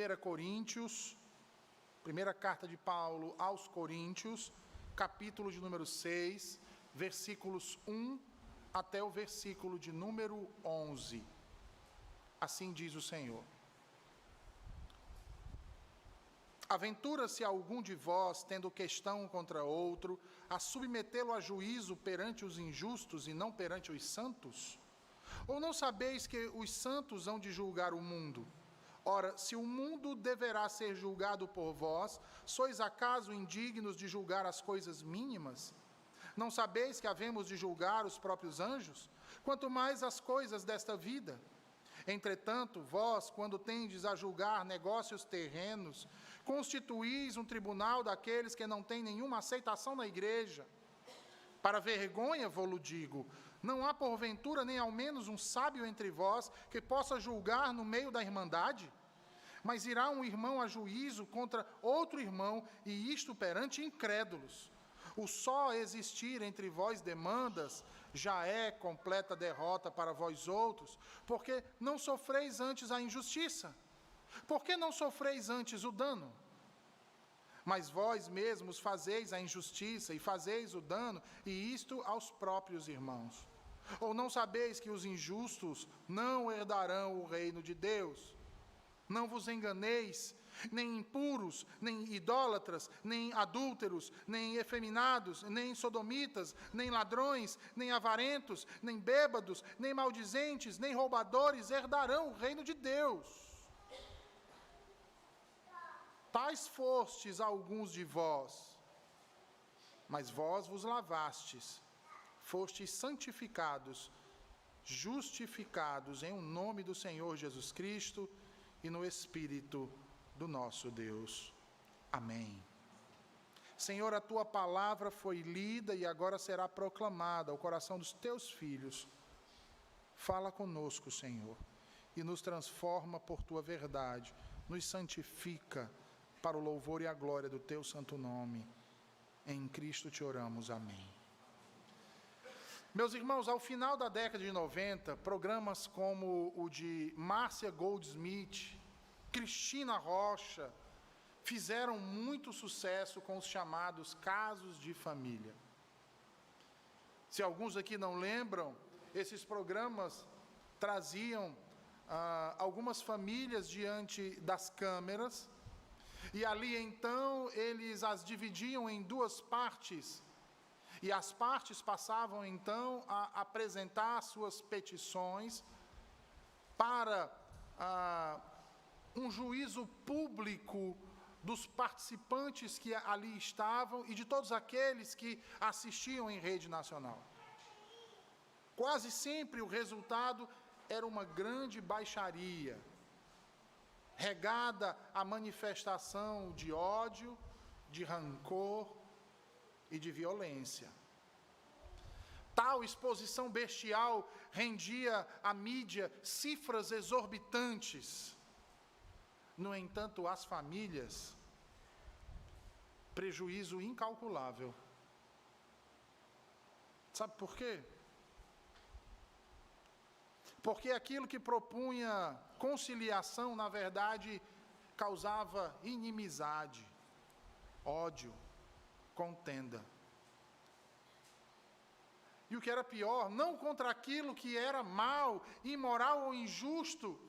1 Coríntios, primeira carta de Paulo aos Coríntios, capítulo de número 6, versículos 1 até o versículo de número 11. Assim diz o Senhor. Aventura-se algum de vós, tendo questão contra outro, a submetê-lo a juízo perante os injustos e não perante os santos? Ou não sabeis que os santos hão de julgar o mundo? Ora, se o mundo deverá ser julgado por vós, sois acaso indignos de julgar as coisas mínimas? Não sabeis que havemos de julgar os próprios anjos? Quanto mais as coisas desta vida. Entretanto, vós, quando tendes a julgar negócios terrenos, constituís um tribunal daqueles que não têm nenhuma aceitação na igreja. Para vergonha, vô-lo digo, não há porventura nem ao menos um sábio entre vós que possa julgar no meio da irmandade? Mas irá um irmão a juízo contra outro irmão, e isto perante incrédulos. O só existir entre vós demandas já é completa derrota para vós outros, porque não sofreis antes a injustiça. Por que não sofreis antes o dano? Mas vós mesmos fazeis a injustiça e fazeis o dano, e isto aos próprios irmãos. Ou não sabeis que os injustos não herdarão o reino de Deus? Não vos enganeis, nem impuros, nem idólatras, nem adúlteros, nem efeminados, nem sodomitas, nem ladrões, nem avarentos, nem bêbados, nem maldizentes, nem roubadores herdarão o reino de Deus. Tais fostes alguns de vós, mas vós vos lavastes, fostes santificados, justificados em o nome do Senhor Jesus Cristo e no Espírito do nosso Deus. Amém. Senhor, a tua palavra foi lida e agora será proclamada ao coração dos teus filhos. Fala conosco, Senhor, e nos transforma por tua verdade, nos santifica para o louvor e a glória do teu santo nome. Em Cristo te oramos. Amém. Meus irmãos, ao final da década de 90, programas como o de Márcia Goldsmith, Cristina Rocha, fizeram muito sucesso com os chamados casos de família. Se alguns aqui não lembram, esses programas traziam algumas famílias diante das câmeras, e ali então eles as dividiam em duas partes, e as partes passavam então a apresentar suas petições para um juízo público dos participantes que ali estavam e de todos aqueles que assistiam em rede nacional. Quase sempre o resultado era uma grande baixaria, regada a manifestação de ódio, de rancor e de violência. Tal exposição bestial rendia à mídia cifras exorbitantes. No entanto, às famílias, prejuízo incalculável. Sabe por quê? Porque aquilo que propunha conciliação, na verdade, causava inimizade, ódio, contenda. E o que era pior, não contra aquilo que era mal, imoral ou injusto,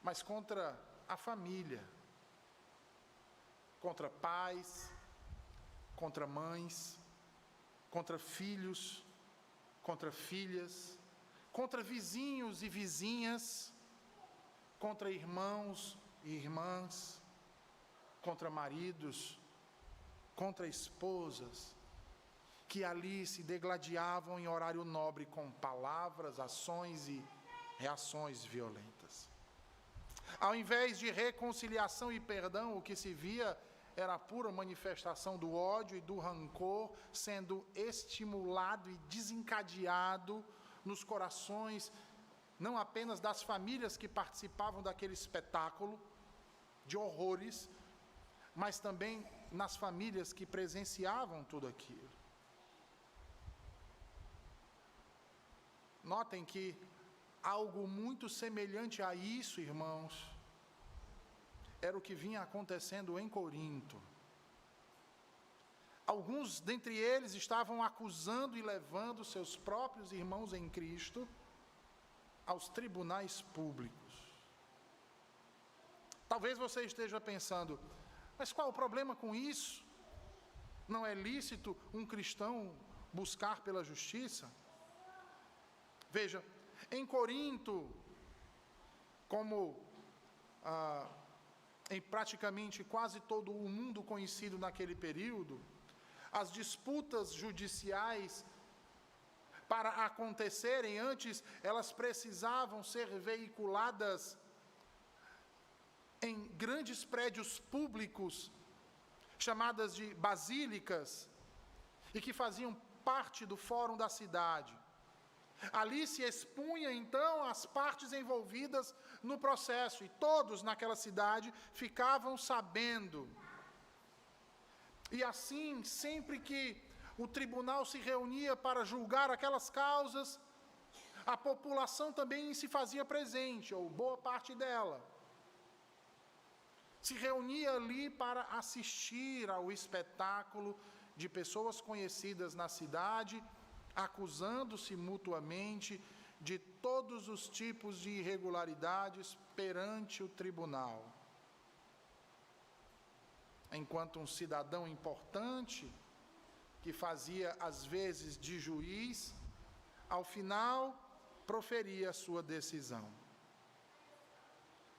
mas contra a família, contra pais, contra mães, contra filhos, contra filhas, contra vizinhos e vizinhas, contra irmãos e irmãs, contra maridos, contra esposas, que ali se degladiavam em horário nobre com palavras, ações e reações violentas. Ao invés de reconciliação e perdão, o que se via era a pura manifestação do ódio e do rancor sendo estimulado e desencadeado nos corações, não apenas das famílias que participavam daquele espetáculo de horrores, mas também nas famílias que presenciavam tudo aquilo. Notem que algo muito semelhante a isso, irmãos, era o que vinha acontecendo em Corinto. Alguns dentre eles estavam acusando e levando seus próprios irmãos em Cristo aos tribunais públicos. Talvez você esteja pensando, mas qual o problema com isso? Não é lícito um cristão buscar pela justiça? Veja, em Corinto, como em praticamente quase todo o mundo conhecido naquele período, as disputas judiciais, para acontecerem antes, elas precisavam ser veiculadas em grandes prédios públicos, chamadas de basílicas, e que faziam parte do fórum da cidade. Ali se expunha, então, as partes envolvidas no processo, e todos naquela cidade ficavam sabendo. E assim, sempre que o tribunal se reunia para julgar aquelas causas, a população também se fazia presente, ou boa parte dela. Se reunia ali para assistir ao espetáculo de pessoas conhecidas na cidade, acusando-se mutuamente de todos os tipos de irregularidades perante o tribunal. Enquanto um cidadão importante, que fazia às vezes de juiz, ao final proferia a sua decisão.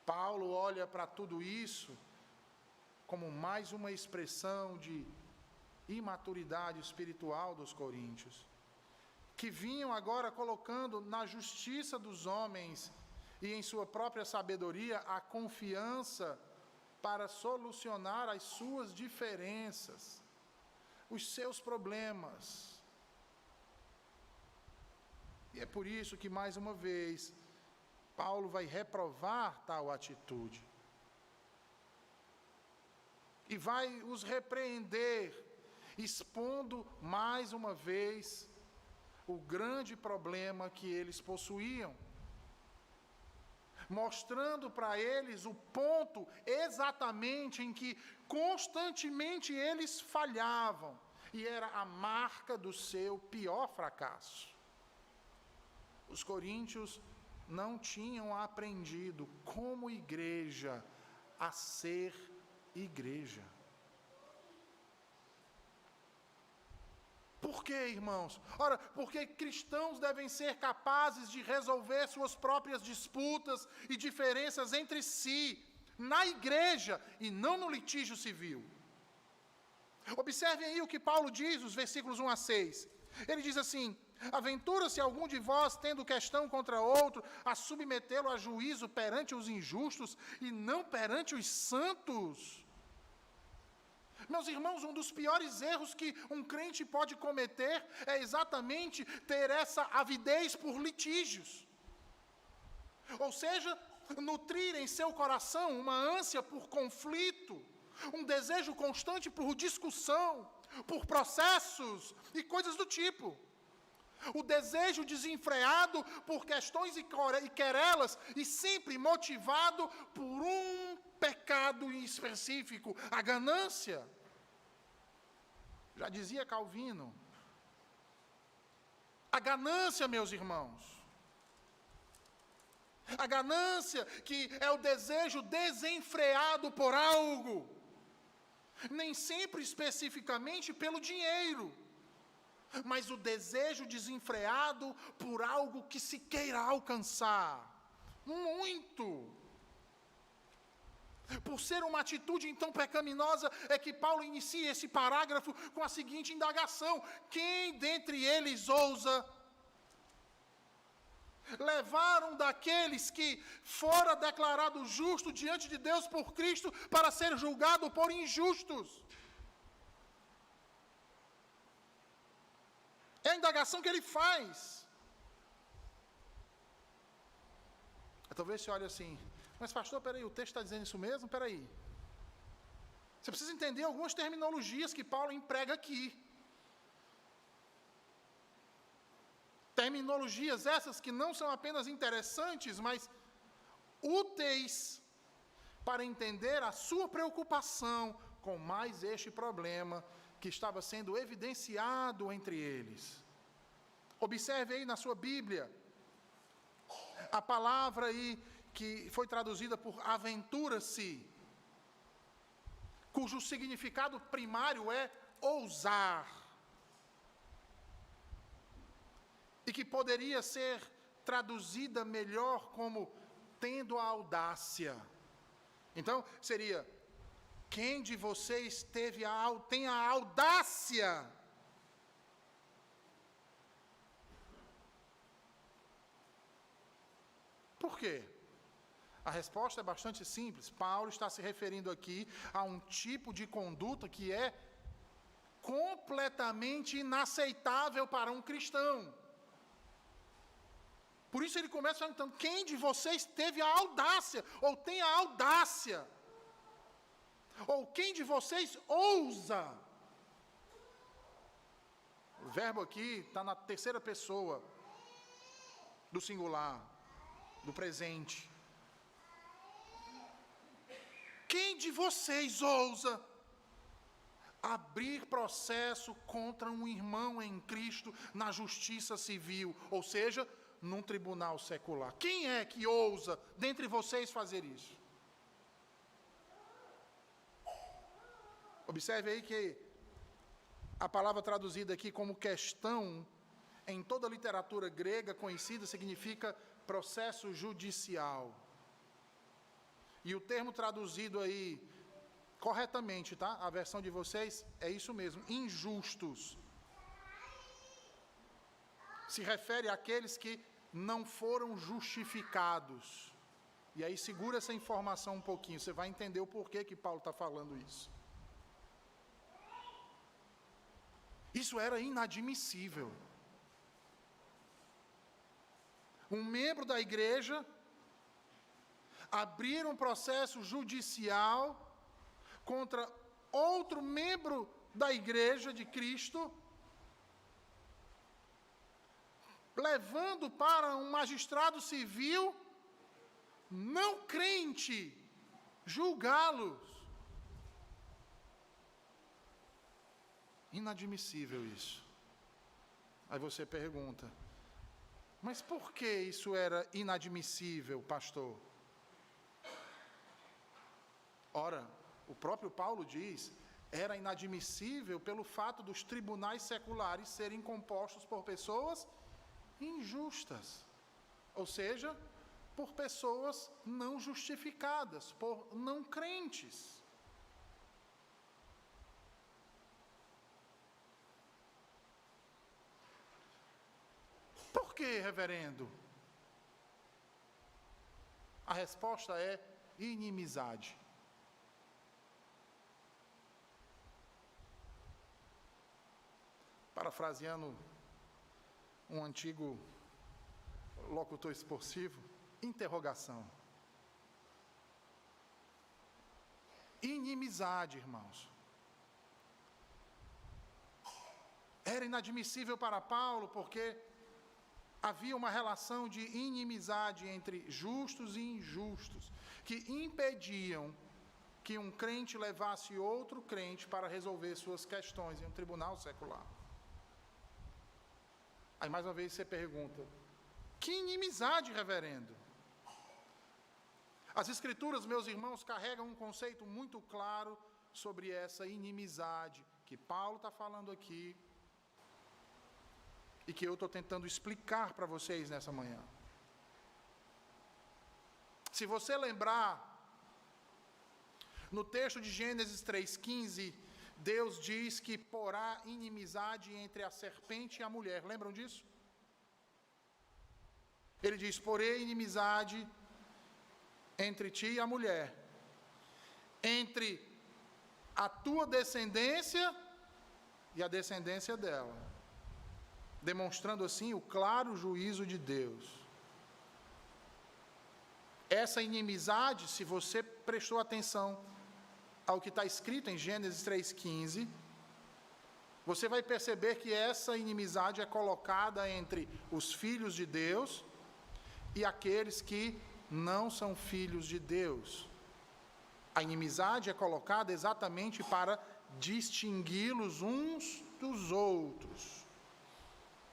Paulo olha para tudo isso como mais uma expressão de imaturidade espiritual dos coríntios, que vinham agora colocando na justiça dos homens e em sua própria sabedoria a confiança para solucionar as suas diferenças, os seus problemas. E é por isso que, mais uma vez, Paulo vai reprovar tal atitude. E vai os repreender, expondo mais uma vez o grande problema que eles possuíam, mostrando para eles o ponto exatamente em que constantemente eles falhavam, e era a marca do seu pior fracasso. Os coríntios não tinham aprendido como igreja a ser igreja. Por quê, irmãos? Ora, porque cristãos devem ser capazes de resolver suas próprias disputas e diferenças entre si, na igreja e não no litígio civil. Observem aí o que Paulo diz, nos versículos 1 a 6. Ele diz assim: aventura-se algum de vós, tendo questão contra outro, a submetê-lo a juízo perante os injustos e não perante os santos. Meus irmãos, um dos piores erros que um crente pode cometer é exatamente ter essa avidez por litígios. Ou seja, nutrir em seu coração uma ânsia por conflito, um desejo constante por discussão, por processos e coisas do tipo. O desejo desenfreado por questões e querelas e sempre motivado por um pecado específico, a ganância. Já dizia Calvino, a ganância, meus irmãos, a ganância que é o desejo desenfreado por algo, nem sempre especificamente pelo dinheiro, mas o desejo desenfreado por algo que se queira alcançar, muito. Por ser uma atitude então pecaminosa, é que Paulo inicia esse parágrafo com a seguinte indagação: quem dentre eles ousa levar um daqueles que fora declarado justo diante de Deus por Cristo para ser julgado por injustos? É a indagação que ele faz. Talvez você olhe assim: mas pastor, peraí, o texto está dizendo isso mesmo? Peraí. Você precisa entender algumas terminologias que Paulo emprega aqui. Terminologias essas que não são apenas interessantes, mas úteis para entender a sua preocupação com mais este problema que estava sendo evidenciado entre eles. Observe aí na sua Bíblia, a palavra aí que foi traduzida por aventura-se, cujo significado primário é ousar, e que poderia ser traduzida melhor como tendo a audácia. Então, seria: quem de vocês tem a audácia Por quê? A resposta é bastante simples. Paulo está se referindo aqui a um tipo de conduta que é completamente inaceitável para um cristão. Por isso ele começa perguntando: quem de vocês teve a audácia, ou tem a audácia? Ou quem de vocês ousa? O verbo aqui está na terceira pessoa do singular, do presente. Quem de vocês ousa abrir processo contra um irmão em Cristo na justiça civil, ou seja, num tribunal secular? Quem é que ousa dentre vocês fazer isso? Observe aí que a palavra traduzida aqui como questão, em toda a literatura grega conhecida, significa processo judicial. E o termo traduzido aí, corretamente, tá? A versão de vocês é isso mesmo: injustos. Se refere àqueles que não foram justificados. E aí segura essa informação um pouquinho, você vai entender o porquê que Paulo está falando isso. Isso era inadmissível. Um membro da igreja abrir um processo judicial contra outro membro da igreja de Cristo, levando para um magistrado civil não crente julgá-los. Inadmissível isso. Aí você pergunta: mas por que isso era inadmissível, pastor? Ora, o próprio Paulo diz: era inadmissível pelo fato dos tribunais seculares serem compostos por pessoas injustas, ou seja, por pessoas não justificadas, por não crentes. Por que, reverendo? A resposta é inimizade. Parafraseando um antigo locutor esportivo: interrogação. Inimizade, irmãos. Era inadmissível para Paulo porque havia uma relação de inimizade entre justos e injustos, que impediam que um crente levasse outro crente para resolver suas questões em um tribunal secular. Aí mais uma vez você pergunta: que inimizade, reverendo? As Escrituras, meus irmãos, carregam um conceito muito claro sobre essa inimizade que Paulo está falando aqui e que eu estou tentando explicar para vocês nessa manhã. Se você lembrar, no texto de Gênesis 3,15, Deus diz que porá inimizade entre a serpente e a mulher. Lembram disso? Ele diz: porém inimizade entre ti e a mulher, entre a tua descendência e a descendência dela, demonstrando assim o claro juízo de Deus. Essa inimizade, se você prestou atenção ao que está escrito em Gênesis 3,15, você vai perceber que essa inimizade é colocada entre os filhos de Deus e aqueles que não são filhos de Deus. A inimizade é colocada exatamente para distingui-los uns dos outros,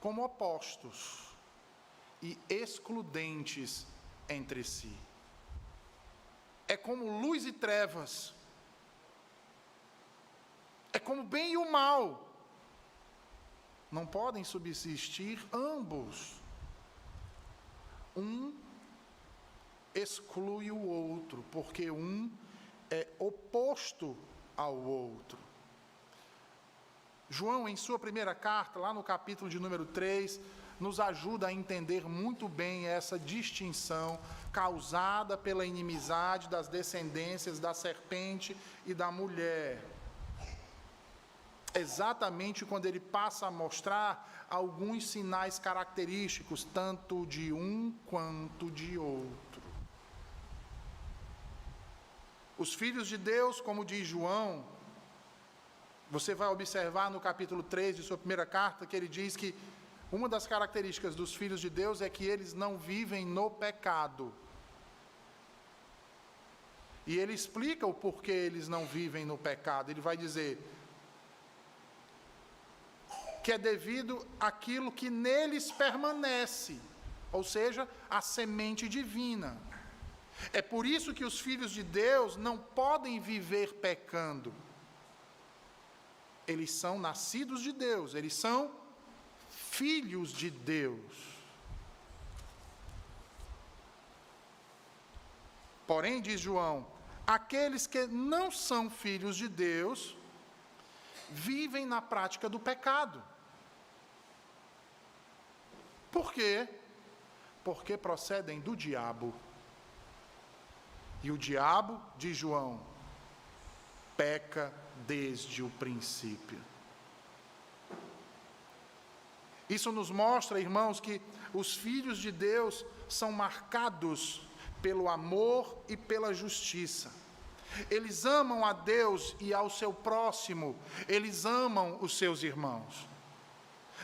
como opostos e excludentes entre si. É como luz e trevas. É como bem e o mal. Não podem subsistir ambos. Um exclui o outro, porque um é oposto ao outro. João, em sua primeira carta, lá no capítulo de número 3, nos ajuda a entender muito bem essa distinção causada pela inimizade das descendências da serpente e da mulher. Exatamente quando ele passa a mostrar alguns sinais característicos, tanto de um quanto de outro. Os filhos de Deus, como diz João, você vai observar no capítulo 3 de sua primeira carta, que ele diz que uma das características dos filhos de Deus é que eles não vivem no pecado. E ele explica o porquê eles não vivem no pecado. Ele vai dizer que é devido àquilo que neles permanece, ou seja, a semente divina. É por isso que os filhos de Deus não podem viver pecando. Eles são nascidos de Deus, eles são filhos de Deus. Porém, diz João, aqueles que não são filhos de Deus vivem na prática do pecado. Por quê? Porque procedem do diabo. E o diabo, diz João, peca desde o princípio. Isso nos mostra, irmãos, que os filhos de Deus são marcados pelo amor e pela justiça. Eles amam a Deus e ao seu próximo, eles amam os seus irmãos.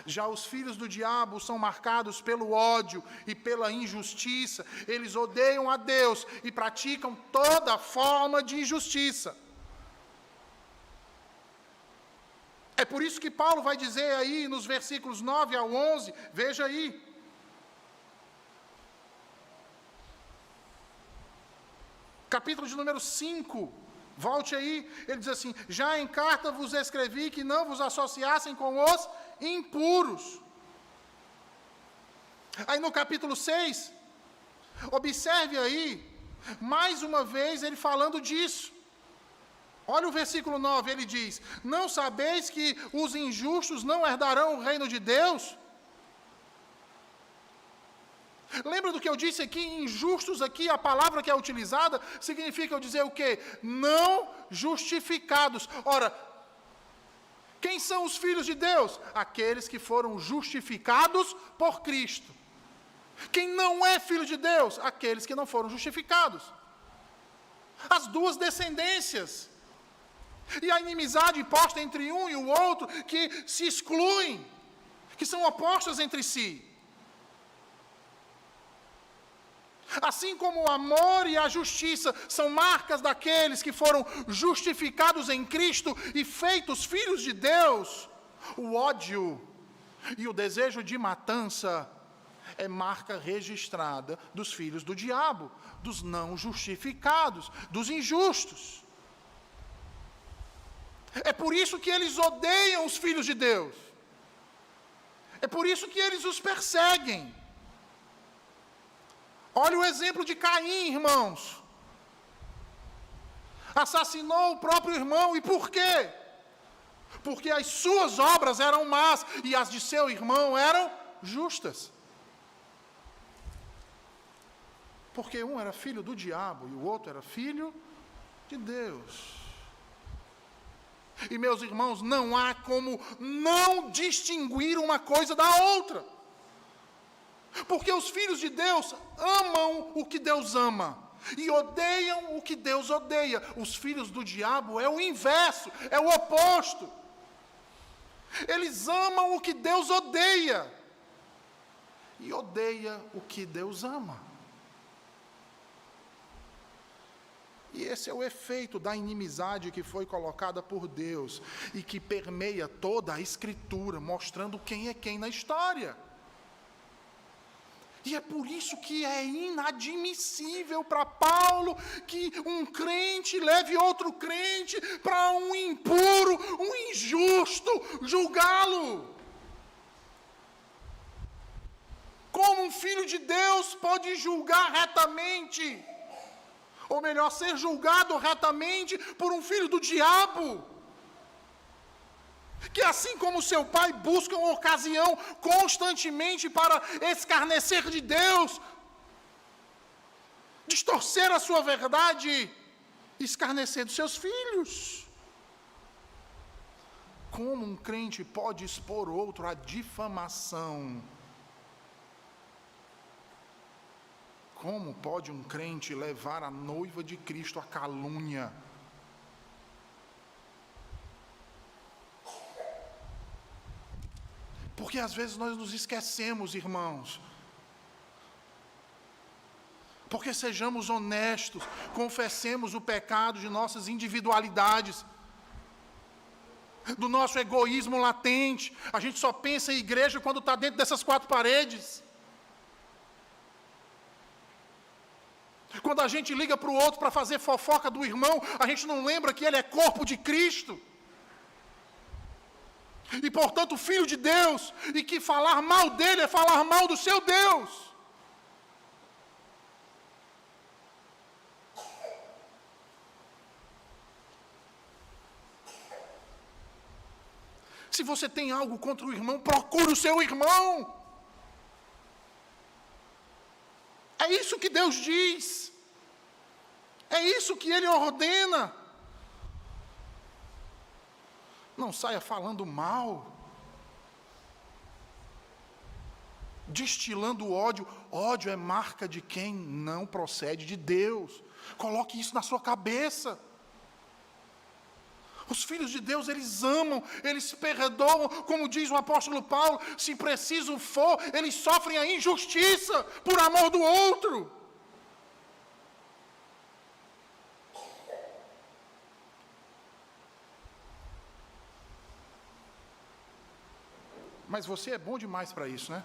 Já os filhos do diabo são marcados pelo ódio e pela injustiça. Eles odeiam a Deus e praticam toda forma de injustiça. É por isso que Paulo vai dizer aí nos versículos 9 ao 11, veja aí. Capítulo de número 5, volte aí, ele diz assim, já em carta vos escrevi que não vos associassem com os impuros. Aí no capítulo 6, observe aí, mais uma vez ele falando disso. Olha o versículo 9, ele diz, não sabeis que os injustos não herdarão o reino de Deus? Lembra do que eu disse aqui, injustos aqui, a palavra que é utilizada, significa eu dizer o quê? Não justificados. Ora, quem são os filhos de Deus? Aqueles que foram justificados por Cristo. Quem não é filho de Deus? Aqueles que não foram justificados. As duas descendências. E a inimizade posta entre um e o outro, que se excluem, que são opostas entre si. Assim como o amor e a justiça são marcas daqueles que foram justificados em Cristo e feitos filhos de Deus, o ódio e o desejo de matança é marca registrada dos filhos do diabo, dos não justificados, dos injustos. É por isso que eles odeiam os filhos de Deus. É por isso que eles os perseguem. Olha o exemplo de Caim, irmãos. Assassinou o próprio irmão, e por quê? Porque as suas obras eram más e as de seu irmão eram justas. Porque um era filho do diabo e o outro era filho de Deus. E meus irmãos, não há como não distinguir uma coisa da outra. Porque os filhos de Deus amam o que Deus ama e odeiam o que Deus odeia. Os filhos do diabo é o inverso, é o oposto. Eles amam o que Deus odeia e odeia o que Deus ama. E esse é o efeito da inimizade que foi colocada por Deus e que permeia toda a Escritura, mostrando quem é quem na história. E é por isso que é inadmissível para Paulo que um crente leve outro crente para um impuro, um injusto, julgá-lo. Como um filho de Deus pode julgar retamente? Ou melhor, ser julgado retamente por um filho do diabo? Que assim como seu pai busca uma ocasião constantemente para escarnecer de Deus, distorcer a sua verdade, escarnecer dos seus filhos. Como um crente pode expor outro à difamação? Como pode um crente levar a noiva de Cristo à calúnia? Porque às vezes nós nos esquecemos, irmãos. Porque sejamos honestos, confessemos o pecado de nossas individualidades, do nosso egoísmo latente. A gente só pensa em igreja quando está dentro dessas quatro paredes. Quando a gente liga para o outro para fazer fofoca do irmão, a gente não lembra que ele é corpo de Cristo. E portanto filho de Deus, e que falar mal dele é falar mal do seu Deus. Se você tem algo contra o irmão, procure o seu irmão. É isso que Deus diz. É isso que Ele ordena. Não saia falando mal, destilando ódio. Ódio é marca de quem não procede de Deus. Coloque isso na sua cabeça. Os filhos de Deus, eles amam, eles perdoam, como diz o apóstolo Paulo, se preciso for, eles sofrem a injustiça por amor do outro. Mas você é bom demais para isso, né?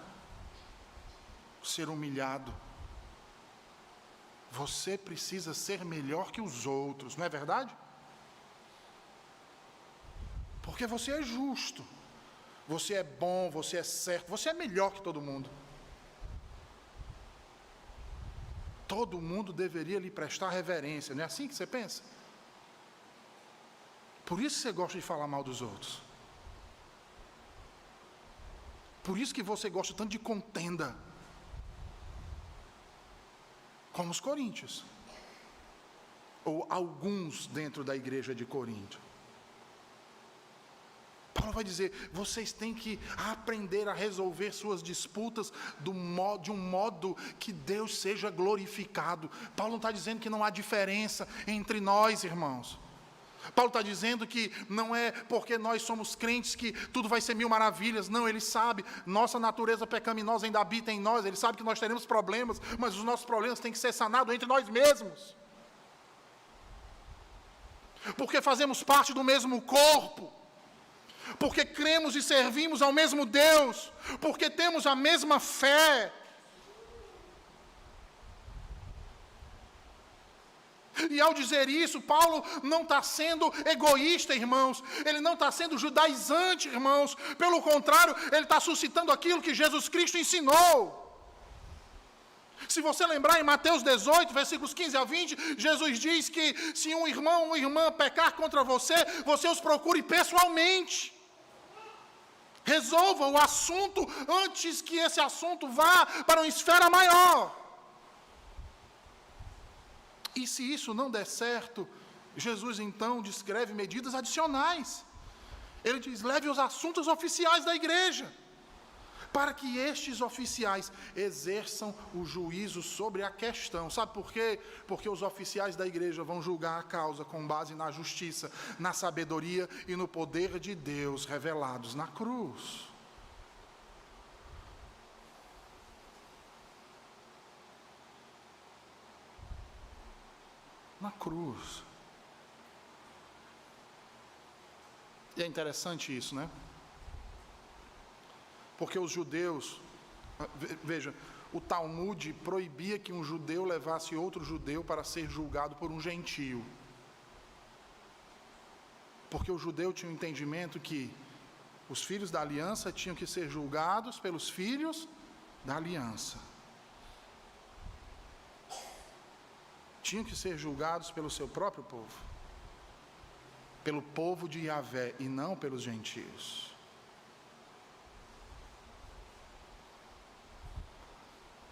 Ser humilhado. Você precisa ser melhor que os outros, não é verdade? Porque você é justo, você é bom, você é certo, você é melhor que todo mundo. Todo mundo deveria lhe prestar reverência, não é assim que você pensa? Por isso que você gosta de falar mal dos outros. Por isso que você gosta tanto de contenda. Como os coríntios. Ou alguns dentro da igreja de Corinto. Paulo vai dizer, vocês têm que aprender a resolver suas disputas de um modo que Deus seja glorificado. Paulo não está dizendo que não há diferença entre nós, irmãos. Paulo está dizendo que não é porque nós somos crentes que tudo vai ser mil maravilhas. Não, ele sabe, nossa natureza pecaminosa ainda habita em nós. Ele sabe que nós teremos problemas, mas os nossos problemas têm que ser sanados entre nós mesmos. Porque fazemos parte do mesmo corpo. Porque cremos e servimos ao mesmo Deus, porque temos a mesma fé. E ao dizer isso, Paulo não está sendo egoísta, irmãos, ele não está sendo judaizante, irmãos, pelo contrário, ele está suscitando aquilo que Jesus Cristo ensinou. Se você lembrar em Mateus 18, versículos 15 a 20, Jesus diz que se um irmão ou uma irmã pecar contra você, você os procure pessoalmente. Resolva o assunto antes que esse assunto vá para uma esfera maior. E se isso não der certo, Jesus então descreve medidas adicionais. Ele diz, leve os assuntos oficiais da igreja, para que estes oficiais exerçam o juízo sobre a questão. Sabe por quê? Porque os oficiais da igreja vão julgar a causa com base na justiça, na sabedoria e no poder de Deus revelados na cruz. Na cruz. E é interessante isso, né? Porque os judeus, veja, o Talmud proibia que um judeu levasse outro judeu para ser julgado por um gentio. Porque o judeu tinha um entendimento que os filhos da aliança tinham que ser julgados pelos filhos da aliança. Tinham que ser julgados pelo seu próprio povo. Pelo povo de Yahvé e não pelos gentios.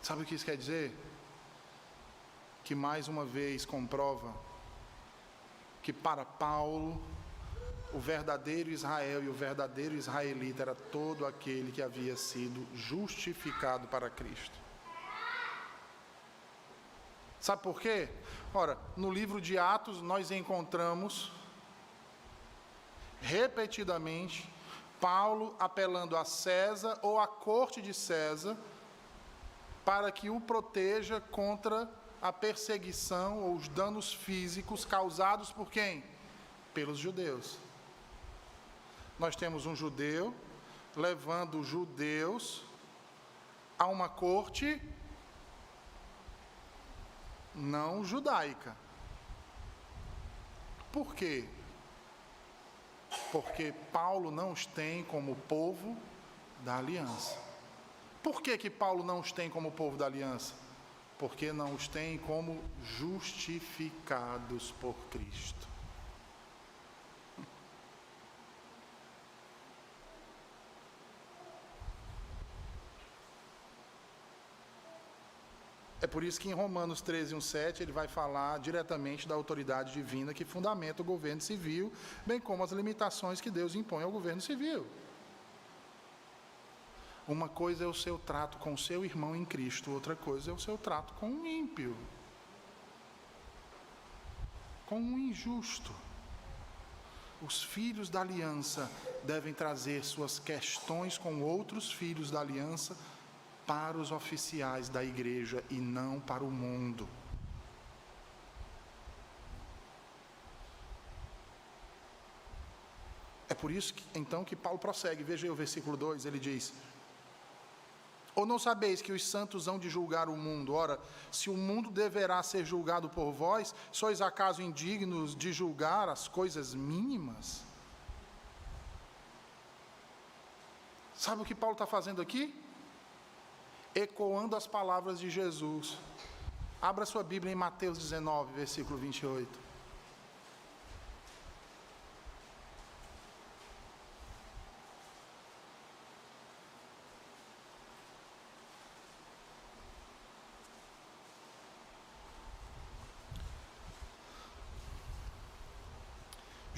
Sabe o que isso quer dizer? Que mais uma vez comprova que para Paulo o verdadeiro Israel e o verdadeiro israelita era todo aquele que havia sido justificado para Cristo. Sabe por quê? Ora, no livro de Atos nós encontramos repetidamente Paulo apelando a César ou à corte de César para que o proteja contra a perseguição ou os danos físicos causados por quem? Pelos judeus. Nós temos um judeu levando judeus a uma corte não judaica. Por quê? Porque Paulo não os tem como povo da aliança. Por que Paulo não os tem como povo da aliança? Porque não os tem como justificados por Cristo. É por isso que em Romanos 13, 1,7 ele vai falar diretamente da autoridade divina que fundamenta o governo civil, bem como as limitações que Deus impõe ao governo civil. Uma coisa é o seu trato com o seu irmão em Cristo, outra coisa é o seu trato com um ímpio, com um injusto. Os filhos da aliança devem trazer suas questões com outros filhos da aliança para os oficiais da igreja e não para o mundo. É por isso que, então, que Paulo prossegue. Veja aí o versículo 2, ele diz: ou não sabeis que os santos hão de julgar o mundo? Ora, se o mundo deverá ser julgado por vós, sois acaso indignos de julgar as coisas mínimas? Sabe o que Paulo está fazendo aqui? Ecoando as palavras de Jesus. Abra sua Bíblia em Mateus 19, versículo 28.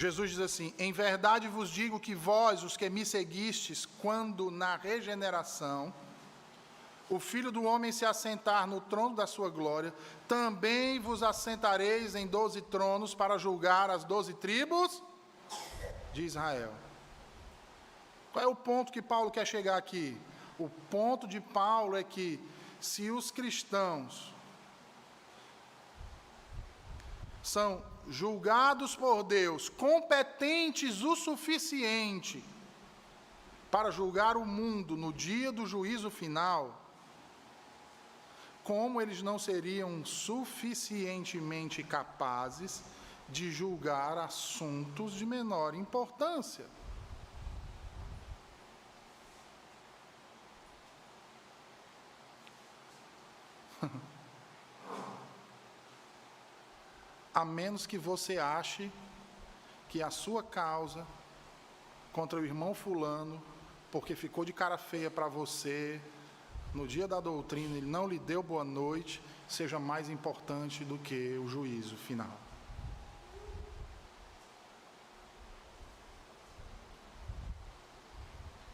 Jesus diz assim: em verdade vos digo que vós, os que me seguistes, quando na regeneração o Filho do Homem se assentar no trono da sua glória, também vos assentareis em 12 tronos para julgar as 12 tribos de Israel. Qual é o ponto que Paulo quer chegar aqui? O ponto de Paulo é que se os cristãos são julgados por Deus, competentes o suficiente para julgar o mundo no dia do juízo final, como eles não seriam suficientemente capazes de julgar assuntos de menor importância? A menos que você ache que a sua causa contra o irmão fulano, porque ficou de cara feia para você, no dia da doutrina, ele não lhe deu boa noite, seja mais importante do que o juízo final.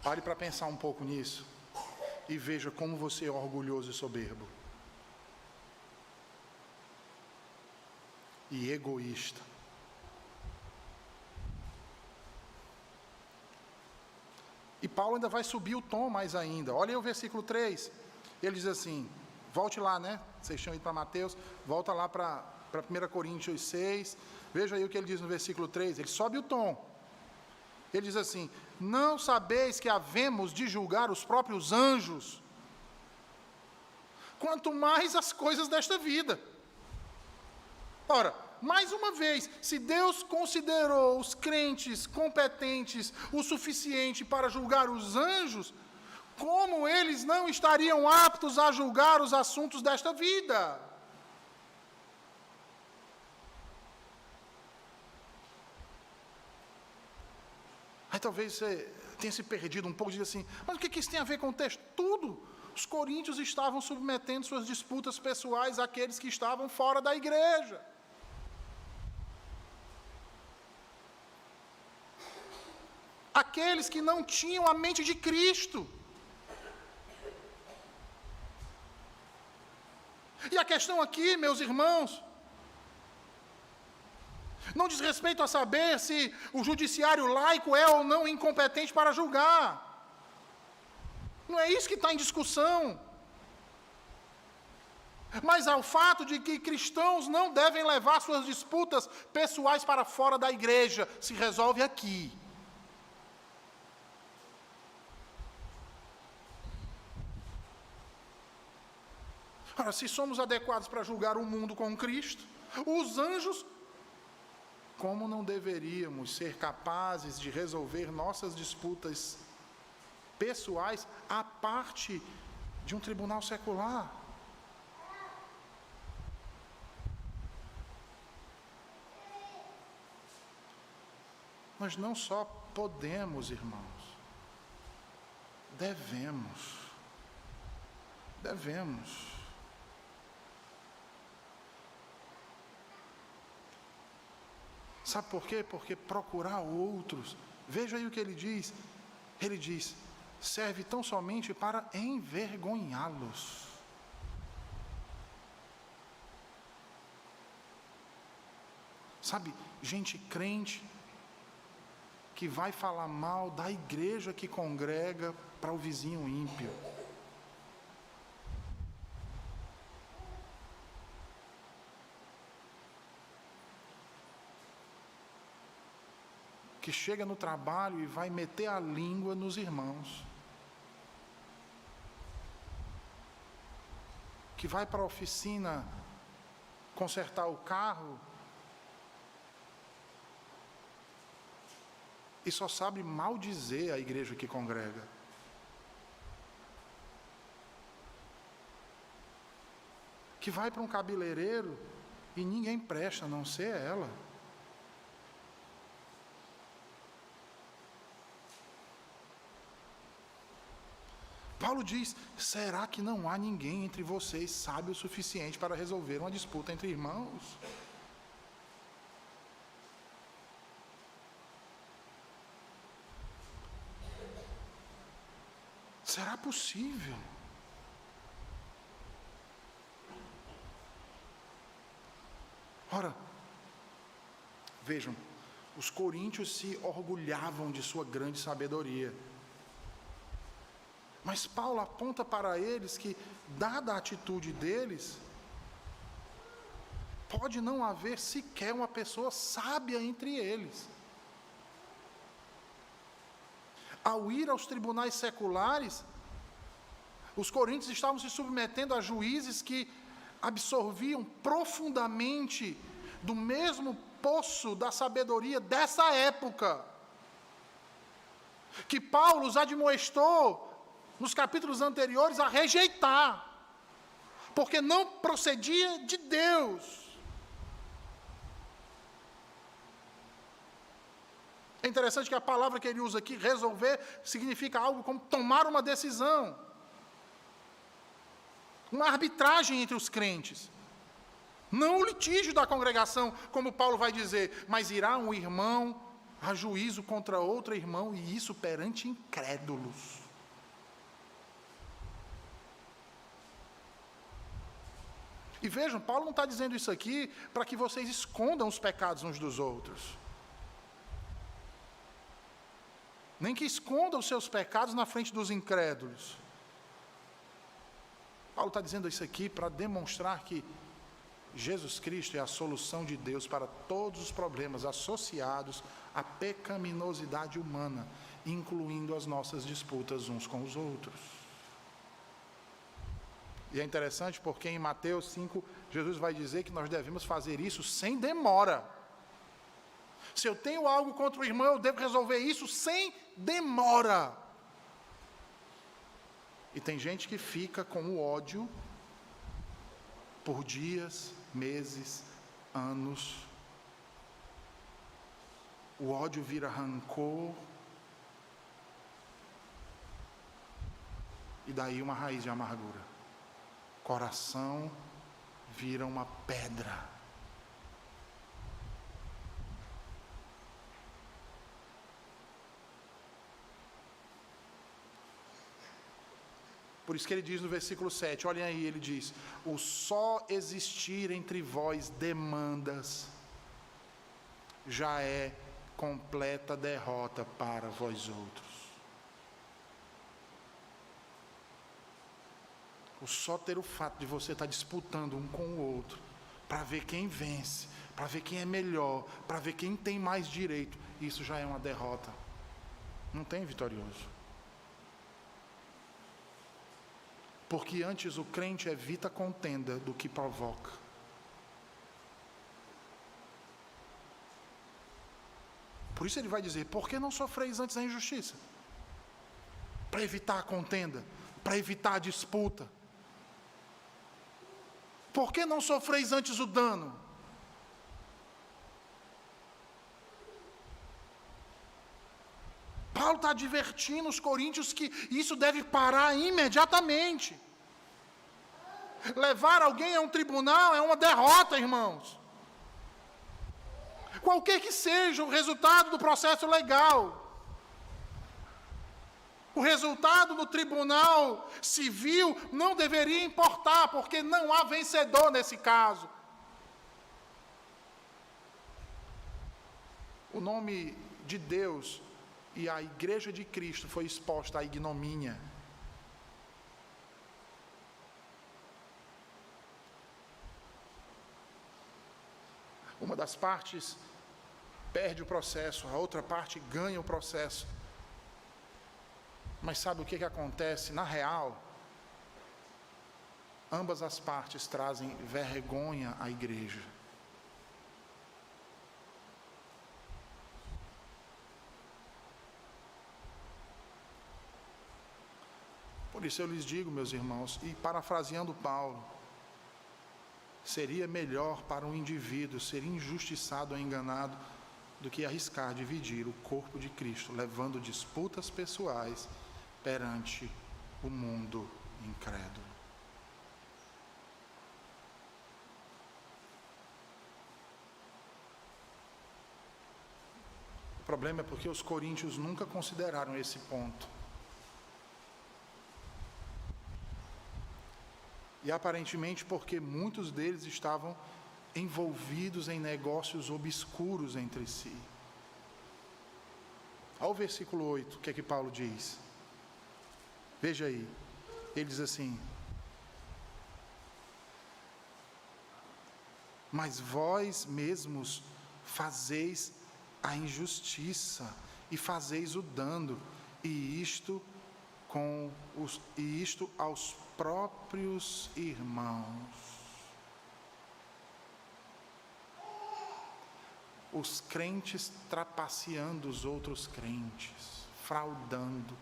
Pare para pensar um pouco nisso e veja como você é orgulhoso e soberbo. E egoísta. E Paulo ainda vai subir o tom mais ainda. Olha aí o versículo 3. Ele diz assim, volte lá, né? Vocês tinham ido para Mateus, volta lá para para 1 Coríntios 6, veja aí o que ele diz no versículo 3, ele sobe o tom. Ele diz assim: não sabeis que havemos de julgar os próprios anjos, quanto mais as coisas desta vida. Ora, mais uma vez, se Deus considerou os crentes competentes o suficiente para julgar os anjos, como eles não estariam aptos a julgar os assuntos desta vida? Aí talvez você tenha se perdido um pouco, diga assim, mas o que isso tem a ver com o texto? Tudo. Os coríntios estavam submetendo suas disputas pessoais àqueles que estavam fora da igreja. Aqueles que não tinham a mente de Cristo. E a questão aqui, meus irmãos, não diz respeito a saber se o judiciário laico é ou não incompetente para julgar. Não é isso que está em discussão. Mas ao fato de que cristãos não devem levar suas disputas pessoais para fora da igreja, se resolve aqui. Ora, se somos adequados para julgar o mundo com Cristo, os anjos, como não deveríamos ser capazes de resolver nossas disputas pessoais à parte de um tribunal secular? Nós não só podemos, irmãos, devemos. Sabe por quê? Porque procurar outros, veja aí o que ele diz. Ele diz, serve tão somente para envergonhá-los. Sabe, gente crente que vai falar mal da igreja que congrega para o vizinho ímpio. Que chega no trabalho e vai meter a língua nos irmãos. Que vai para a oficina consertar o carro e só sabe maldizer a igreja que congrega. Que vai para um cabeleireiro e ninguém presta, a não ser ela. Paulo diz, será que não há ninguém entre vocês sábio o suficiente para resolver uma disputa entre irmãos? Será possível? Ora, vejam, os coríntios se orgulhavam de sua grande sabedoria. Mas Paulo aponta para eles que, dada a atitude deles, pode não haver sequer uma pessoa sábia entre eles. Ao ir aos tribunais seculares, os coríntios estavam se submetendo a juízes que absorviam profundamente do mesmo poço da sabedoria dessa época, que Paulo os admoestou nos capítulos anteriores a rejeitar, porque não procedia de Deus. É interessante que a palavra que ele usa aqui, resolver, significa algo como tomar uma decisão, uma arbitragem entre os crentes. Não o litígio da congregação, como Paulo vai dizer, mas irá um irmão a juízo contra outro irmão, e isso perante incrédulos. E vejam, Paulo não está dizendo isso aqui para que vocês escondam os pecados uns dos outros. Nem que escondam os seus pecados na frente dos incrédulos. Paulo está dizendo isso aqui para demonstrar que Jesus Cristo é a solução de Deus para todos os problemas associados à pecaminosidade humana, incluindo as nossas disputas uns com os outros. E é interessante porque em Mateus 5, Jesus vai dizer que nós devemos fazer isso sem demora. Se eu tenho algo contra o irmão, eu devo resolver isso sem demora. E tem gente que fica com o ódio por dias, meses, anos. O ódio vira rancor. E daí uma raiz de amargura. Coração vira uma pedra. Por isso que ele diz no versículo 7, olhem aí, ele diz: o só existir entre vós demandas já é completa derrota para vós outros. O só ter o fato de você estar disputando um com o outro, para ver quem vence, para ver quem é melhor, para ver quem tem mais direito, isso já é uma derrota. Não tem vitorioso. Porque antes o crente evita contenda do que provoca. Por isso ele vai dizer: por que não sofreis antes a injustiça? Para evitar a contenda, para evitar a disputa. Por que não sofreis antes o dano? Paulo está advertindo os coríntios que isso deve parar imediatamente. Levar alguém a um tribunal é uma derrota, irmãos. Qualquer que seja o resultado do processo legal. O resultado do tribunal civil não deveria importar, porque não há vencedor nesse caso. O nome de Deus e a igreja de Cristo foi exposta à ignomínia. Uma das partes perde o processo, a outra parte ganha o processo. Mas sabe o que acontece? Na real, ambas as partes trazem vergonha à igreja. Por isso eu lhes digo, meus irmãos, e parafraseando Paulo, seria melhor para um indivíduo ser injustiçado ou enganado do que arriscar dividir o corpo de Cristo, levando disputas pessoais perante o mundo incrédulo. O problema é porque os coríntios nunca consideraram esse ponto. E aparentemente porque muitos deles estavam envolvidos em negócios obscuros entre si. Olha o versículo 8, o que é que Paulo diz? Veja aí, ele diz assim: mas vós mesmos fazeis a injustiça e fazeis o dano, e isto aos próprios irmãos. Os crentes trapaceando os outros crentes, fraudando,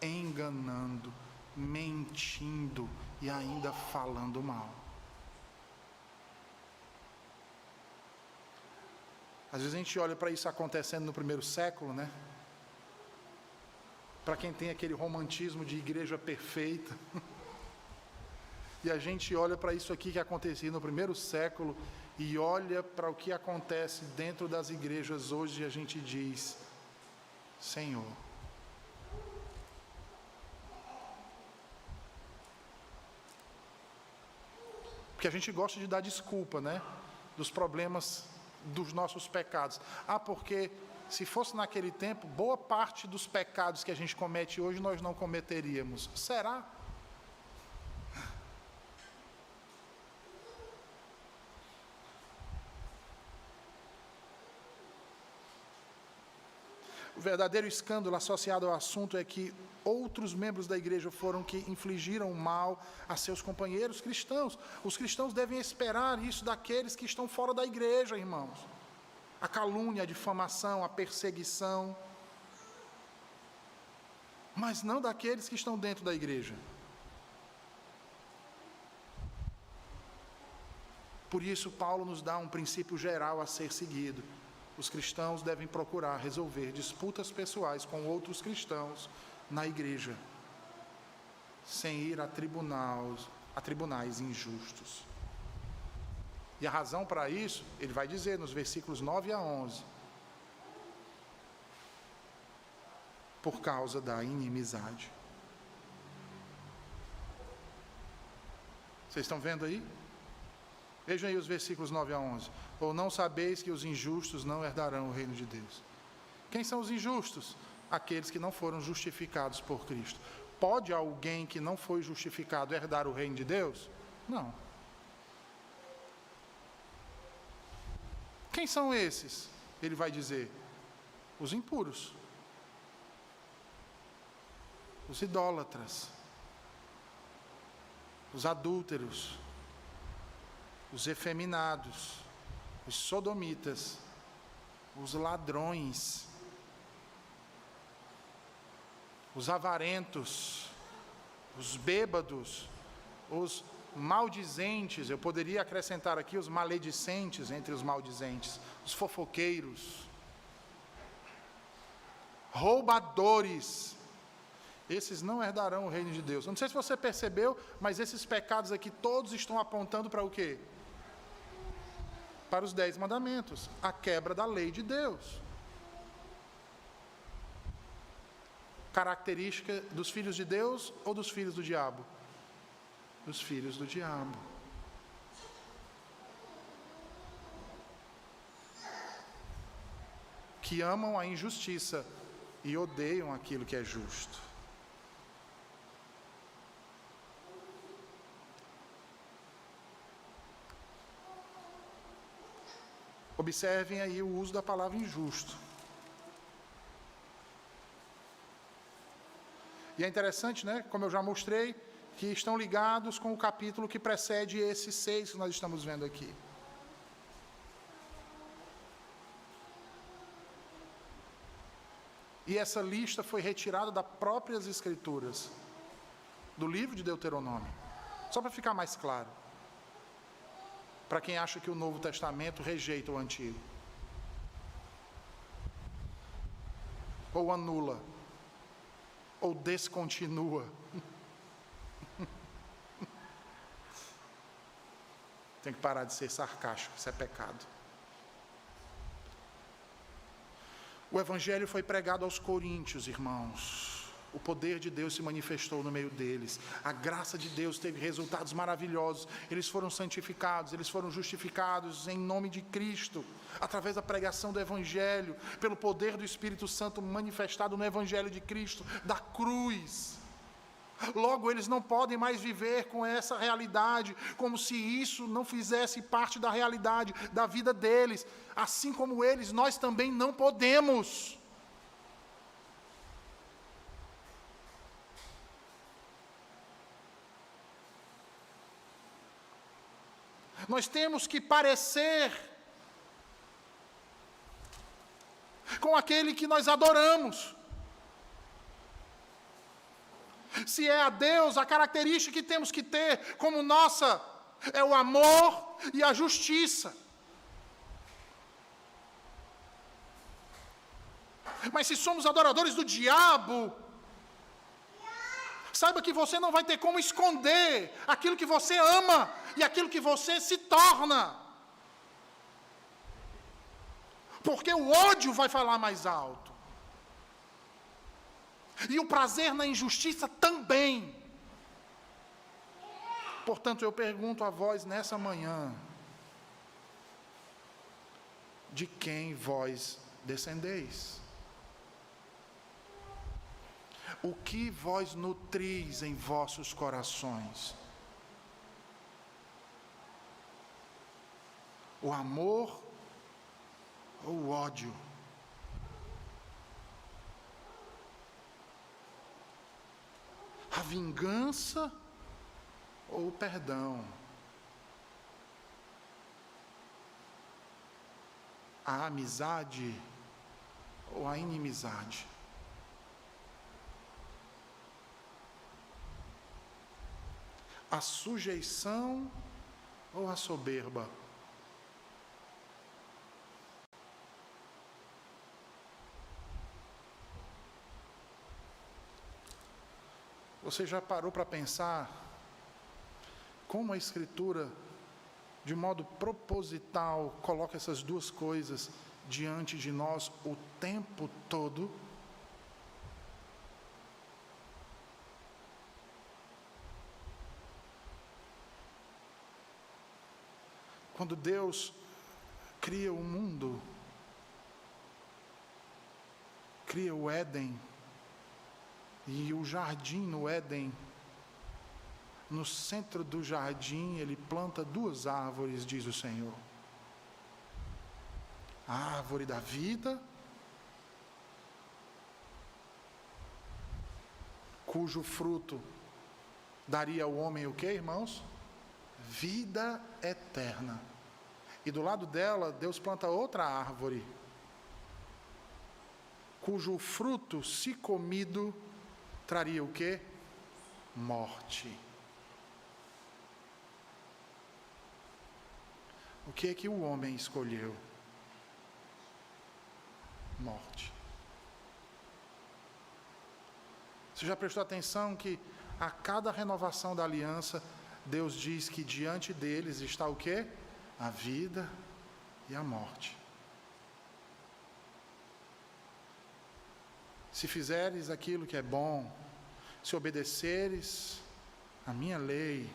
enganando, mentindo e ainda falando mal. Às vezes a gente olha para isso acontecendo no primeiro século, né? Para quem tem aquele romantismo de igreja perfeita. E a gente olha para isso aqui que acontecia no primeiro século e olha para o que acontece dentro das igrejas hoje e a gente diz: Senhor, porque a gente gosta de dar desculpa, né? Dos problemas, dos nossos pecados. Porque se fosse naquele tempo, boa parte dos pecados que a gente comete hoje nós não cometeríamos. Será? verdadeiro escândalo associado ao assunto é que outros membros da igreja foram que infligiram mal a seus companheiros cristãos. Os cristãos devem esperar isso daqueles que estão fora da igreja, irmãos. A calúnia, a difamação, a perseguição, mas não daqueles que estão dentro da igreja. Por isso, Paulo nos dá um princípio geral a ser seguido. Os cristãos devem procurar resolver disputas pessoais com outros cristãos na igreja, sem ir a tribunais injustos. E a razão para isso, ele vai dizer nos versículos 9 a 11. Por causa da inimizade. Vocês estão vendo aí? Vejam aí os versículos 9 a 11. Ou não sabeis que os injustos não herdarão o reino de Deus? Quem são os injustos? Aqueles que não foram justificados por Cristo. Pode alguém que não foi justificado herdar o reino de Deus? Não. Quem são esses? Ele vai dizer: os impuros, os idólatras, os adúlteros, os efeminados, os sodomitas, os ladrões, os avarentos, os bêbados, os maldizentes. Eu poderia acrescentar aqui os maledicentes entre os maldizentes, os fofoqueiros, roubadores. Esses não herdarão o reino de Deus. Eu não sei se você percebeu, mas esses pecados aqui todos estão apontando para o quê? Para os 10 mandamentos, a quebra da lei de Deus. Característica dos filhos de Deus ou dos filhos do diabo? Dos filhos do diabo. Que amam a injustiça e odeiam aquilo que é justo. Observem aí o uso da palavra injusto. E é interessante, né? Como eu já mostrei, que estão ligados com o capítulo que precede esses 6 que nós estamos vendo aqui. E essa lista foi retirada das próprias Escrituras, do livro de Deuteronômio. Só para ficar mais claro. Para quem acha que o Novo Testamento rejeita o Antigo. Ou anula. Ou descontinua. Tem que parar de ser sarcástico, isso é pecado. O Evangelho foi pregado aos coríntios, irmãos. O poder de Deus se manifestou no meio deles. A graça de Deus teve resultados maravilhosos. Eles foram santificados, eles foram justificados em nome de Cristo, através da pregação do Evangelho, pelo poder do Espírito Santo manifestado no Evangelho de Cristo, da cruz. Logo, eles não podem mais viver com essa realidade, como se isso não fizesse parte da realidade da vida deles. Assim como eles, nós também não podemos. Nós temos que parecer com aquele que nós adoramos. Se é a Deus, a característica que temos que ter como nossa é o amor e a justiça. Mas se somos adoradores do diabo, saiba que você não vai ter como esconder aquilo que você ama e aquilo que você se torna. Porque o ódio vai falar mais alto. E o prazer na injustiça também. Portanto, eu pergunto a vós nessa manhã: de quem vós descendeis? O que vós nutris em vossos corações? O amor ou o ódio? vingança ou o perdão? A amizade ou a inimizade? A sujeição ou a soberba? Você já parou para pensar como a Escritura, de modo proposital, coloca essas duas coisas diante de nós o tempo todo? Quando Deus cria o mundo, cria o Éden, e o jardim no Éden, no centro do jardim, ele planta duas árvores, diz o Senhor. A árvore da vida, cujo fruto daria ao homem o quê, irmãos? Vida eterna. E do lado dela, Deus planta outra árvore, cujo fruto, se comido, traria o quê? Morte. O que é que o homem escolheu? Morte. Você já prestou atenção que a cada renovação da aliança, Deus diz que diante deles está o quê? A vida e a morte. Se fizeres aquilo que é bom, se obedeceres a minha lei,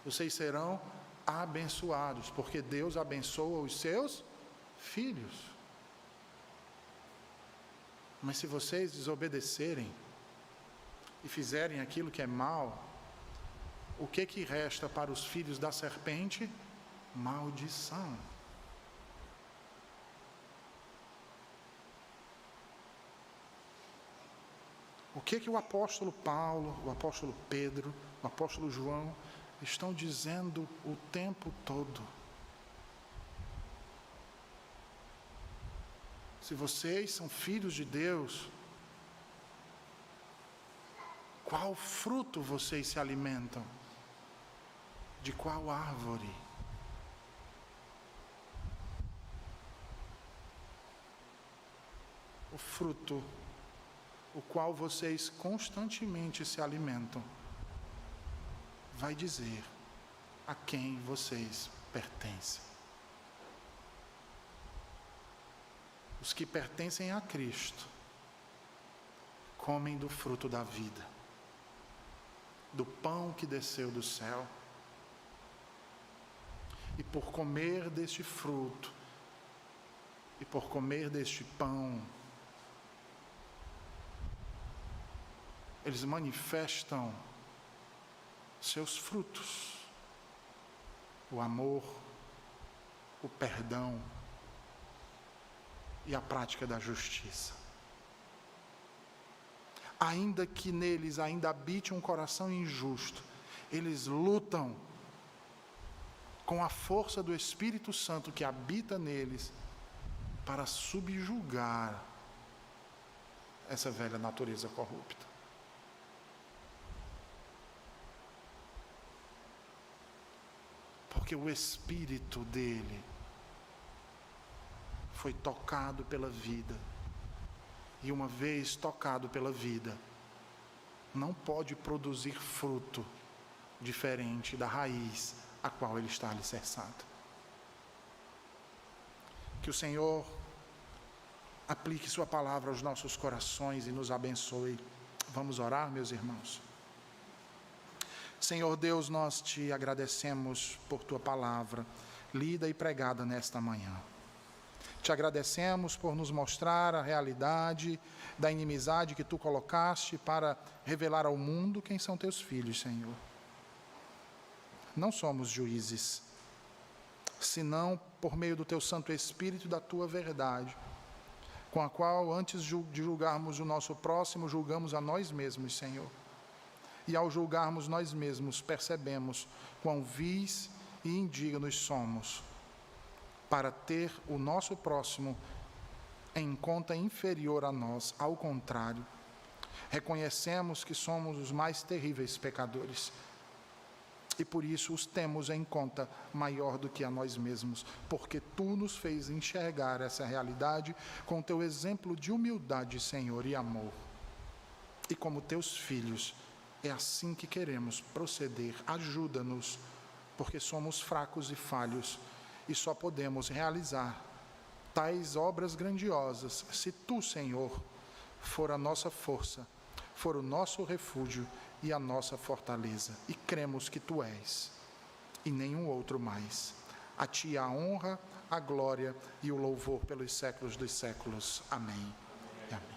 vocês serão abençoados, porque Deus abençoa os seus filhos. Mas se vocês desobedecerem e fizerem aquilo que é mal, o que resta para os filhos da serpente? Maldição. O que o apóstolo Paulo, o apóstolo Pedro, o apóstolo João estão dizendo o tempo todo? Se vocês são filhos de Deus, qual fruto vocês se alimentam? De qual árvore? O fruto o qual vocês constantemente se alimentam vai dizer a quem vocês pertencem. Os que pertencem a Cristo comem do fruto da vida, do pão que desceu do céu, e por comer deste fruto e por comer deste pão, eles manifestam seus frutos: o amor, o perdão e a prática da justiça. Ainda que neles ainda habite um coração injusto, eles lutam com a força do Espírito Santo que habita neles para subjugar essa velha natureza corrupta. Porque o espírito dele foi tocado pela vida. E uma vez tocado pela vida, não pode produzir fruto diferente da raiz a qual ele está alicerçado. Que o Senhor aplique sua palavra aos nossos corações e nos abençoe. Vamos orar, meus irmãos. Senhor Deus, nós te agradecemos por tua palavra, lida e pregada nesta manhã. Te agradecemos por nos mostrar a realidade da inimizade que tu colocaste para revelar ao mundo quem são teus filhos, Senhor. Não somos juízes, senão por meio do teu Santo Espírito e da tua verdade, com a qual, antes de julgarmos o nosso próximo, julgamos a nós mesmos, Senhor. e ao julgarmos nós mesmos, percebemos quão vis e indignos somos para ter o nosso próximo em conta inferior a nós. Ao contrário, reconhecemos que somos os mais terríveis pecadores e por isso os temos em conta maior do que a nós mesmos, porque Tu nos fez enxergar essa realidade com Teu exemplo de humildade, Senhor, e amor. E como Teus filhos, é assim que queremos proceder. Ajuda-nos, porque somos fracos e falhos e só podemos realizar tais obras grandiosas se Tu, Senhor, for a nossa força, for o nosso refúgio e a nossa fortaleza. E cremos que Tu és, e nenhum outro mais. A Ti a honra, a glória e o louvor pelos séculos dos séculos. Amém. Amém.